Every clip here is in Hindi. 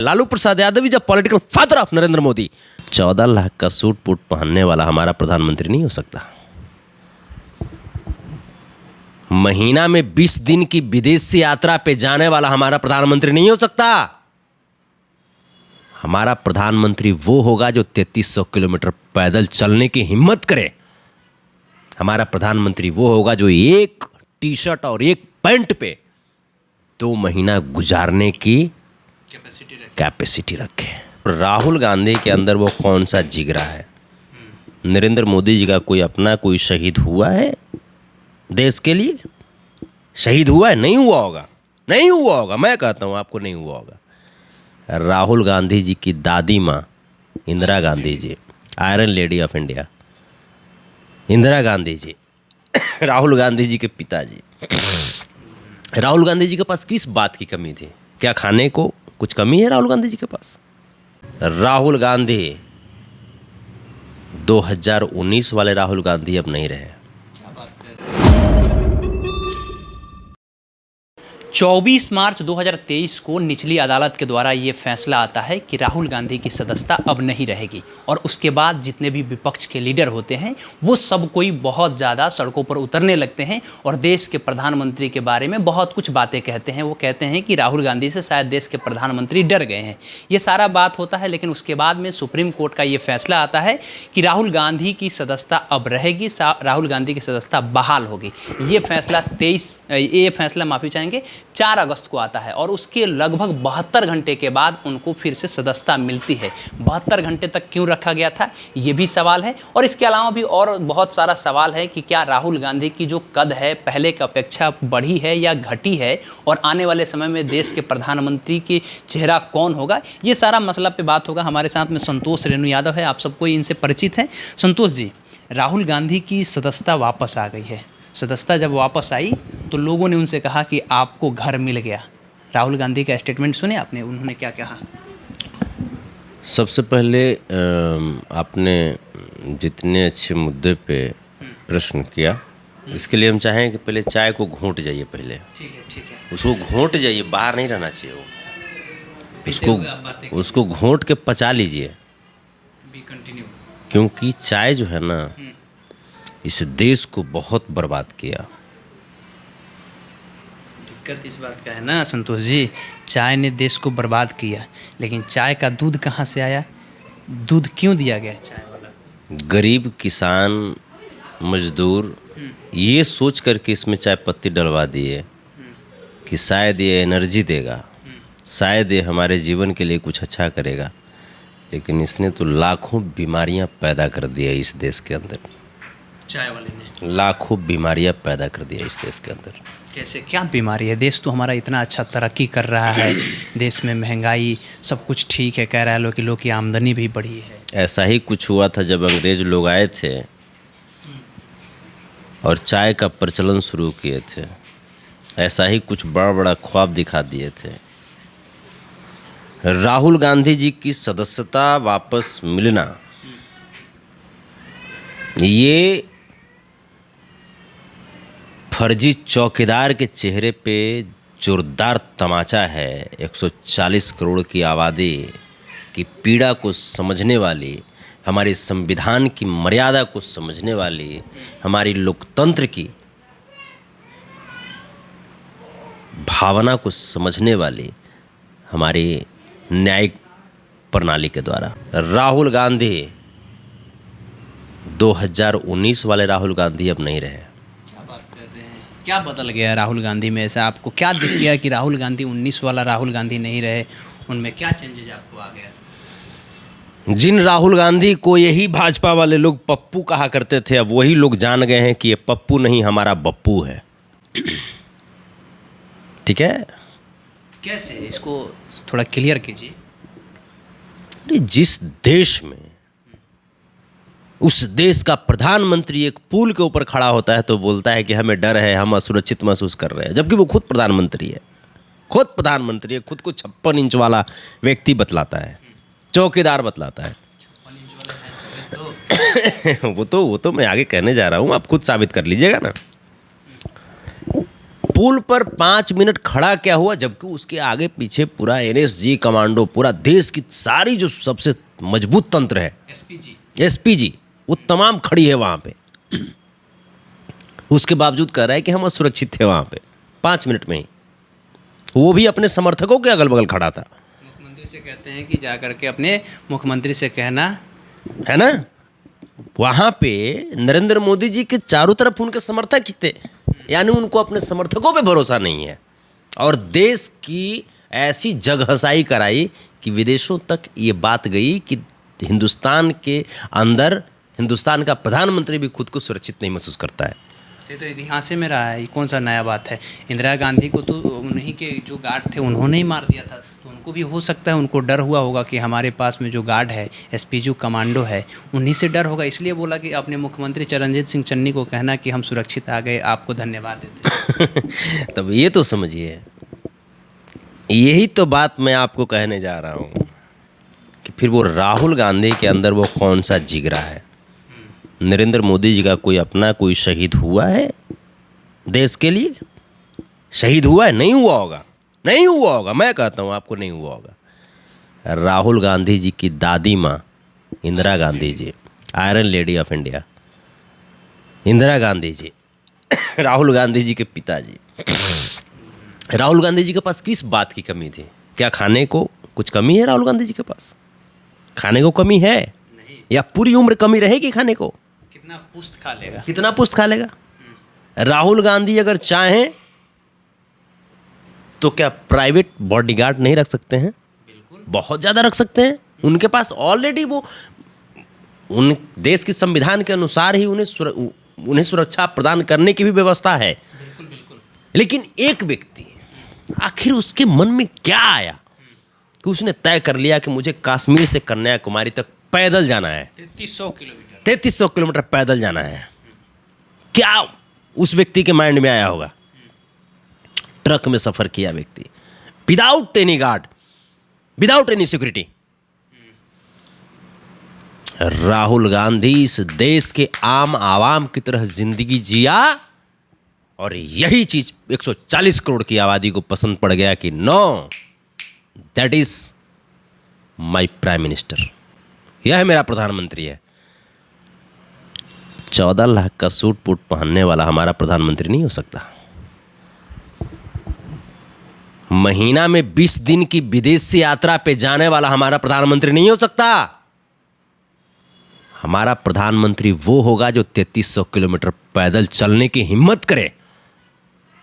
Lalu Prasad Yadav is a political father of Narendra Modi. 14 lakh का सूट बूट पहनने वाला हमारा प्रधानमंत्री नहीं हो सकता। महीना में 20 दिन की विदेशी यात्रा पे जाने वाला हमारा प्रधानमंत्री नहीं हो सकता। हमारा प्रधानमंत्री वो होगा जो 3300 किलोमीटर पैदल चलने की हिम्मत करे। हमारा प्रधानमंत्री वो होगा जो एक टी शर्ट और एक पैंट पे 2 महीना गुजारने की कैपेसिटी रखे। राहुल गांधी के अंदर वो कौन सा जिगरा है? नरेंद्र मोदी जी का कोई अपना कोई शहीद हुआ है देश के लिए? शहीद हुआ है? नहीं हुआ होगा, नहीं हुआ होगा। मैं कहता हूँ आपको नहीं हुआ होगा। राहुल गांधी जी की दादी माँ Indira Gandhi ji, iron lady of India Indira Gandhi ji, Rahul Gandhi ji के पिताजी, राहुल गांधी जी के पास किस बात की कमी थी? क्या खाने को कुछ कमी है राहुल गांधी जी के पास? राहुल गांधी 2019 वाले राहुल गांधी अब नहीं रहे। 24 मार्च 2023 को निचली अदालत के द्वारा ये फैसला आता है कि राहुल गांधी की सदस्यता अब नहीं रहेगी और उसके बाद जितने भी विपक्ष के लीडर होते हैं वो सब कोई बहुत ज़्यादा सड़कों पर उतरने लगते हैं और देश के प्रधानमंत्री के बारे में बहुत कुछ बातें कहते हैं। वो कहते हैं कि राहुल गांधी से शायद देश के प्रधानमंत्री डर गए हैं। ये सारा बात होता है, लेकिन उसके बाद में सुप्रीम कोर्ट का ये फैसला आता है कि राहुल गांधी की सदस्यता अब रहेगी, राहुल गांधी की सदस्यता बहाल होगी। ये फैसला माफ़ी चाहेंगे 4 अगस्त को आता है और उसके लगभग 72 घंटे के बाद उनको फिर से सदस्यता मिलती है। 72 घंटे तक क्यों रखा गया था, ये भी सवाल है। और इसके अलावा भी और बहुत सारा सवाल है कि क्या राहुल गांधी की जो कद है पहले की अपेक्षा बढ़ी है या घटी है, और आने वाले समय में देश के प्रधानमंत्री के चेहरा कौन होगा। ये सारा मसला पे बात होगा। हमारे साथ में संतोष रेणु यादव है, आप सबको इनसे परिचित हैं। संतोष जी, राहुल गांधी की सदस्यता वापस आ गई है। सदस्यता जब वापस आई तो लोगों ने उनसे कहा कि आपको घर मिल गया। राहुल गांधी का स्टेटमेंट सुने आपने, उन्होंने क्या कहा? सबसे पहले आपने जितने अच्छे मुद्दे पे प्रश्न किया, इसके लिए हम चाहें कि पहले चाय को घोंट जाइए। पहले ठीक है उसको घोंट जाइए, बाहर नहीं रहना चाहिए वो। उसको घोंट के पचा लीजिए, क्योंकि चाय जो है ना इस देश को बहुत बर्बाद किया। दिक्कत इस बात का है ना संतोष जी, चाय ने देश को बर्बाद किया, लेकिन चाय का दूध कहाँ से आया? दूध क्यों दिया गया चाय वाला? गरीब किसान मजदूर ये सोच करके इसमें चाय पत्ती डलवा दिए कि शायद ये एनर्जी देगा, शायद ये हमारे जीवन के लिए कुछ अच्छा करेगा, लेकिन इसने तो लाखों बीमारियां पैदा कर दिया इस देश के अंदर। चाय वाले ने लाखों बीमारियां पैदा कर दिया इस देश के अंदर। कैसे, क्या बीमारी है? देश तो हमारा इतना अच्छा तरक्की कर रहा है, देश में महंगाई सब कुछ ठीक है, कह रहा है लोग की आमदनी भी बढ़ी है। ऐसा ही कुछ हुआ था जब अंग्रेज लोग आए थे और चाय का प्रचलन शुरू किए थे। ऐसा ही कुछ बड़ा बड़ा ख्वाब दिखा दिए थे। राहुल गांधी जी की सदस्यता वापस मिलना ये फर्जी चौकीदार के चेहरे पे जोरदार तमाचा है। 140 करोड़ की आबादी की पीड़ा को समझने वाली, हमारे संविधान की मर्यादा को समझने वाली, हमारी लोकतंत्र की भावना को समझने वाली हमारी न्यायिक प्रणाली के द्वारा राहुल गांधी 2019 वाले राहुल गांधी अब नहीं रहे। क्या बात कर रहे हैं? क्या बदल गया राहुल गांधी में? ऐसा आपको क्या दिख गया कि राहुल गांधी 19 वाला राहुल गांधी नहीं रहे? उनमें क्या चेंजेज आपको आ गया? जिन राहुल गांधी को यही भाजपा वाले लोग पप्पू कहा करते थे, अब वही लोग जान गए हैं कि ये पप्पू नहीं हमारा बप्पू है। ठीक है, कैसे, इसको थोड़ा क्लियर कीजिए। अरे जिस देश में उस देश का प्रधानमंत्री एक पुल के ऊपर खड़ा होता है तो बोलता है कि हमें डर है, हम असुरक्षित महसूस कर रहे हैं, जबकि वो खुद प्रधानमंत्री है, खुद को 56 इंच वाला व्यक्ति बतलाता है, चौकीदार बतलाता है। वो तो मैं आगे कहने जा रहा हूँ, आप खुद साबित कर लीजिएगा ना। पुल पर 5 मिनट खड़ा क्या हुआ, जबकि उसके आगे पीछे पूरा एनएसजी कमांडो, पूरा देश की सारी जो सबसे मजबूत तंत्र है, एसपीजी, वो तमाम खड़ी है वहाँ पे। उसके बावजूद कह रहा है कि हम असुरक्षित थे वहाँ पे 5 मिनट में ही। वो भी अपने समर्थकों के अगल बगल खड़ा था। मुख्यमंत्री से कहते हैं कि जा करके अपने मुख्यमंत्री से कहना, है ना, वहाँ पे नरेंद्र मोदी जी के चारों तरफ उनके समर्थक ही थे, यानी उनको अपने समर्थकों पे भरोसा नहीं है। और देश की ऐसी जगहसाई कराई कि विदेशों तक ये बात गई कि हिंदुस्तान के अंदर हिंदुस्तान का प्रधानमंत्री भी खुद को सुरक्षित नहीं महसूस करता है। ये तो इतिहास में रहा है, ये कौन सा नया बात है। इंदिरा गांधी को तो उन्हीं के जो गार्ड थे उन्होंने ही मार दिया था, तो उनको भी हो सकता है, उनको डर हुआ होगा कि हमारे पास में जो गार्ड है, एसपीजी कमांडो है, उन्हीं से डर होगा, इसलिए बोला कि अपने मुख्यमंत्री चरणजीत सिंह चन्नी को कहना कि हम सुरक्षित आ गए, आपको धन्यवाद देते हैं। तब ये तो समझिए, यही तो बात मैं आपको कहने जा रहा हूँ कि फिर वो राहुल गांधी के अंदर वो कौन सा जिगरा है। नरेंद्र मोदी जी का कोई अपना कोई शहीद हुआ है देश के लिए? शहीद हुआ है? नहीं हुआ होगा, नहीं हुआ होगा, मैं कहता हूँ आपको नहीं हुआ होगा। राहुल गांधी जी की दादी माँ Indira Gandhi ji, iron lady of India, Indira Gandhi ji, Rahul Gandhi ji के पिताजी। राहुल गांधी जी के पास किस बात की कमी थी? क्या खाने को कुछ कमी है राहुल गांधी जी के पास? खाने को कमी है? नहीं। या पूरी उम्र कमी रहेगी खाने को? कितना पुस्त खा लेगा, कितना पुस्त खा लेगा? राहुल गांधी अगर चाहें तो क्या प्राइवेट बॉडीगार्ड नहीं रख सकते हैं? बिल्कुल, बहुत ज़्यादा रख सकते हैं। उनके पास ऑलरेडी वो उन देश के संविधान के अनुसार ही उन्हें सुरक्षा प्रदान करने की भी व्यवस्था है। बिल्कुल बिल्कुल। लेकिन एक व्यक्ति, आखिर उसके मन में क्या आया कि उसने तय कर लिया कि मुझे कश्मीर से कन्याकुमारी तक पैदल जाना है, 3300 किलोमीटर, 3300 किलोमीटर पैदल जाना है। क्या उस व्यक्ति के माइंड में आया होगा? ट्रक में सफर किया व्यक्ति, without any guard, without any security. Rahul Gandhi इस देश के आम आवाम की तरह जिंदगी जिया, और यही चीज 140 करोड़ की आबादी को पसंद पड़ गया कि no, that is my prime minister, यह मेरा प्रधानमंत्री है। 14 लाख का सूट बूट पहनने वाला हमारा प्रधानमंत्री नहीं हो सकता। महीना में 20 दिन की विदेशी यात्रा पे जाने वाला हमारा प्रधानमंत्री नहीं हो सकता। हमारा प्रधानमंत्री वो होगा जो 3300 किलोमीटर पैदल चलने की हिम्मत करे।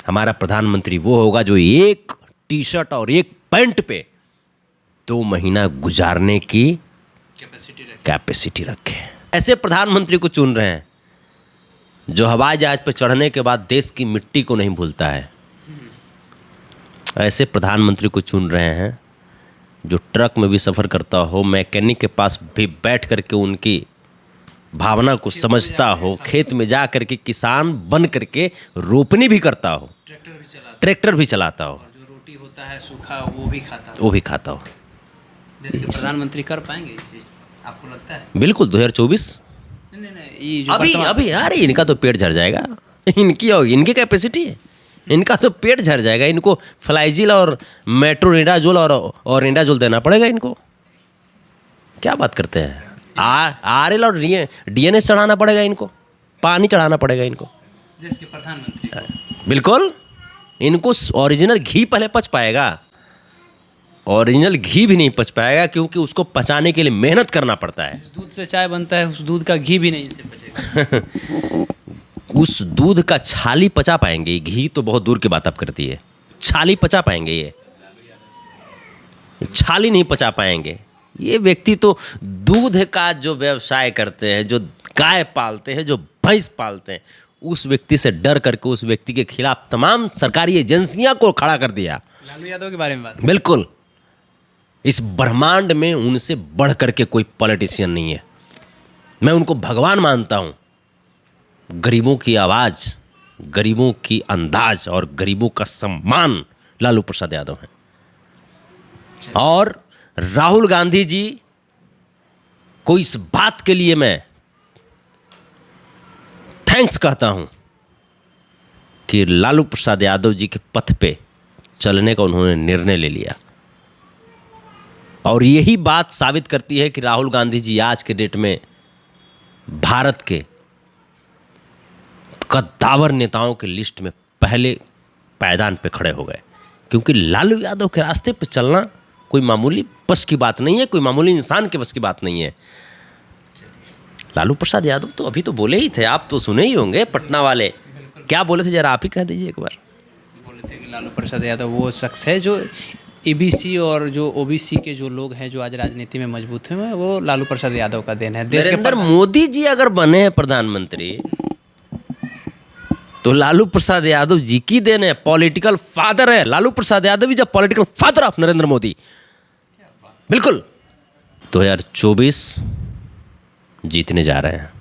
हमारा प्रधानमंत्री वो होगा जो एक टी शर्ट और एक पैंट पे 2 महीना गुजारने की कैपेसिटी रखे। ऐसे प्रधानमंत्री को चुन रहे हैं जो हवाई जहाज पर चढ़ने के बाद देश की मिट्टी को नहीं भूलता है। ऐसे प्रधानमंत्री को चुन रहे हैं जो ट्रक में भी सफ़र करता हो, मैकेनिक के पास भी बैठ करके उनकी भावना को समझता हो, खेत में जा करके किसान बन करके रोपनी भी करता हो, ट्रैक्टर भी चलाता हो, जो रोटी होता है सूखा वो भी खाता हो। देश के प्रधानमंत्री कर पाएंगे ये चीज, आपको लगता है? बिल्कुल 2024 नहीं, ये जो अभी अरे इनका तो पेट झड़ जाएगा। इनकी कैपेसिटी है, इनका तो पेट झड़ जाएगा। इनको फ्लाइजिल और मेट्रोनिडाजोल और इंडाजोल देना पड़ेगा इनको। क्या बात करते हैं? आरएल और डीएनएस चढ़ाना पड़ेगा इनको, पानी चढ़ाना पड़ेगा इनको। देश के प्रधानमंत्री को बिल्कुल, इनको ओरिजिनल घी पहले पच पाएगा। ओरिजिनल घी भी नहीं पच पाएगा क्योंकि उसको पचाने के लिए मेहनत करना पड़ता है। जिस दूध से चाय बनता है उस दूध का घी भी नहीं इनसे बचेगा। उस दूध का छाली पचा पाएंगे, घी तो बहुत दूर की बात आप करती है। छाली पचा पाएंगे? ये छाली नहीं पचा पाएंगे। ये व्यक्ति तो दूध का जो व्यवसाय करते हैं, जो गाय पालते हैं, जो भैंस पालते हैं, उस व्यक्ति से डर करके उस व्यक्ति के खिलाफ तमाम सरकारी एजेंसियां को खड़ा कर दिया। लालू यादव के बारे में बात। बिल्कुल, इस ब्रह्मांड में उनसे बढ़ करके कोई पॉलिटिशियन नहीं है। मैं उनको भगवान मानता हूं। गरीबों की आवाज, गरीबों की अंदाज और गरीबों का सम्मान लालू प्रसाद यादव हैं। और राहुल गांधी जी को इस बात के लिए मैं थैंक्स कहता हूं कि लालू प्रसाद यादव जी के पथ पे चलने का उन्होंने निर्णय ले लिया। और यही बात साबित करती है कि राहुल गांधी जी आज के डेट में भारत के कद्दावर नेताओं के लिस्ट में पहले पायदान पे खड़े हो गए, क्योंकि लालू यादव के रास्ते पे चलना कोई मामूली बस की बात नहीं है, कोई मामूली इंसान के बस की बात नहीं है। लालू प्रसाद यादव तो अभी तो बोले ही थे, आप तो सुने ही होंगे, पटना वाले क्या बोले थे, जरा आप ही कह दीजिए एक बार। बोले थे कि लालू प्रसाद यादव वो शख्स है जो ईबीसी और जो ओबीसी के जो लोग हैं जो आज राजनीति में मजबूत हुए हैं, वो लालू प्रसाद यादव का देन है। देश के नरेंद्र मोदी जी अगर बने हैं प्रधानमंत्री तो लालू प्रसाद यादव जी की देन है, पॉलिटिकल फादर है Lalu Prasad Yadav ji, political father of Narendra Modi. बिल्कुल 2024 जीतने जा रहे हैं।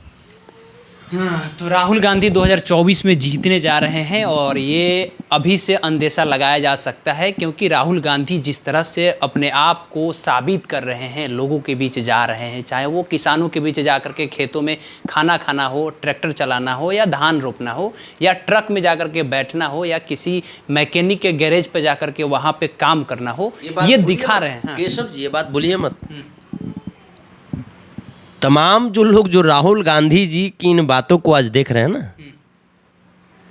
तो राहुल गांधी 2024 में जीतने जा रहे हैं और ये अभी से अंदेशा लगाया जा सकता है, क्योंकि राहुल गांधी जिस तरह से अपने आप को साबित कर रहे हैं, लोगों के बीच जा रहे हैं, चाहे वो किसानों के बीच जा कर के खेतों में खाना खाना हो, ट्रैक्टर चलाना हो, या धान रोपना हो, या ट्रक में जा कर के बैठना हो, या किसी मैकेनिक के गैरेज पे जा कर के वहाँ पे काम करना हो, ये दिखा रहे हैं। केशव जी ये बात बोलिए मत। तमाम जो लोग जो राहुल गांधी जी की इन बातों को आज देख रहे हैं ना,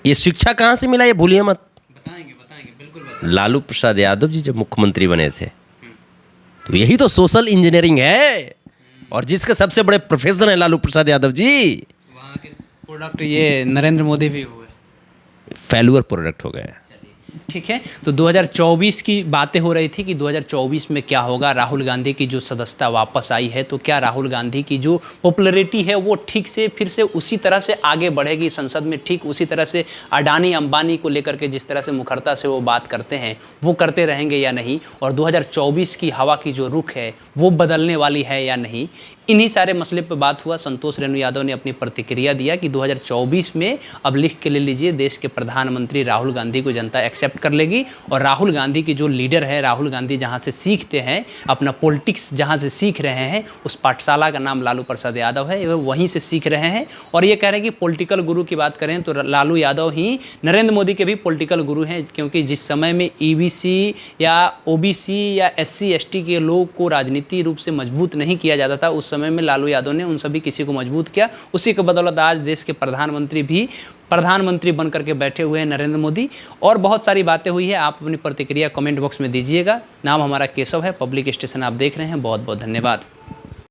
ये शिक्षा कहाँ से मिला ये भूलिए मत। बताएंगे बिल्कुल बताएंगे। लालू प्रसाद यादव जी जब मुख्यमंत्री बने थे तो यही तो सोशल इंजीनियरिंग है, और जिसके सबसे बड़े प्रोफेसर हैं लालू प्रसाद यादव जी। वहाँ के प्रोडक्ट ये नरेंद्र मोदी भी हुए, फेलुअर प्रोडक्ट हो गए। ठीक है। तो 2024 की बातें हो रही थी कि 2024 में क्या होगा, राहुल गांधी की जो सदस्यता वापस आई है, तो क्या राहुल गांधी की जो पॉपुलैरिटी है वो ठीक से फिर से उसी तरह से आगे बढ़ेगी संसद में, ठीक उसी तरह से अडानी अंबानी को लेकर के जिस तरह से मुखरता से वो बात करते हैं वो करते रहेंगे या नहीं, और 2024 की हवा की जो रुख है वो बदलने वाली है या नहीं, इन्हीं सारे मसले पर बात हुआ। संतोष रेणु यादव ने अपनी प्रतिक्रिया दिया कि 2024 में अब लिख के ले लीजिए, देश के प्रधानमंत्री राहुल गांधी को जनता एक्सेप्ट कर लेगी, और राहुल गांधी की जो लीडर है, राहुल गांधी जहां से सीखते हैं अपना पॉलिटिक्स, जहां से सीख रहे हैं, उस पाठशाला का नाम लालू प्रसाद यादव है, वो वहीं से सीख रहे हैं। और ये कह रहे हैं कि पॉलिटिकल गुरु की बात करें तो लालू यादव ही नरेंद्र मोदी के भी पॉलिटिकल गुरु हैं, क्योंकि जिस समय में ईबीसी या ओबीसी या एससी एसटी के लोग को राजनीतिक रूप से मजबूत नहीं किया जाता था, उस समय में लालू यादव ने उन सभी किसी को मजबूत किया। उसी के बदौलत आज देश के प्रधानमंत्री बन करके बैठे हुए हैं नरेंद्र मोदी। और बहुत सारी बातें हुई है, आप अपनी प्रतिक्रिया कमेंट बॉक्स में दीजिएगा। नाम हमारा केशव है, पब्लिक स्टेशन आप देख रहे हैं। बहुत बहुत धन्यवाद।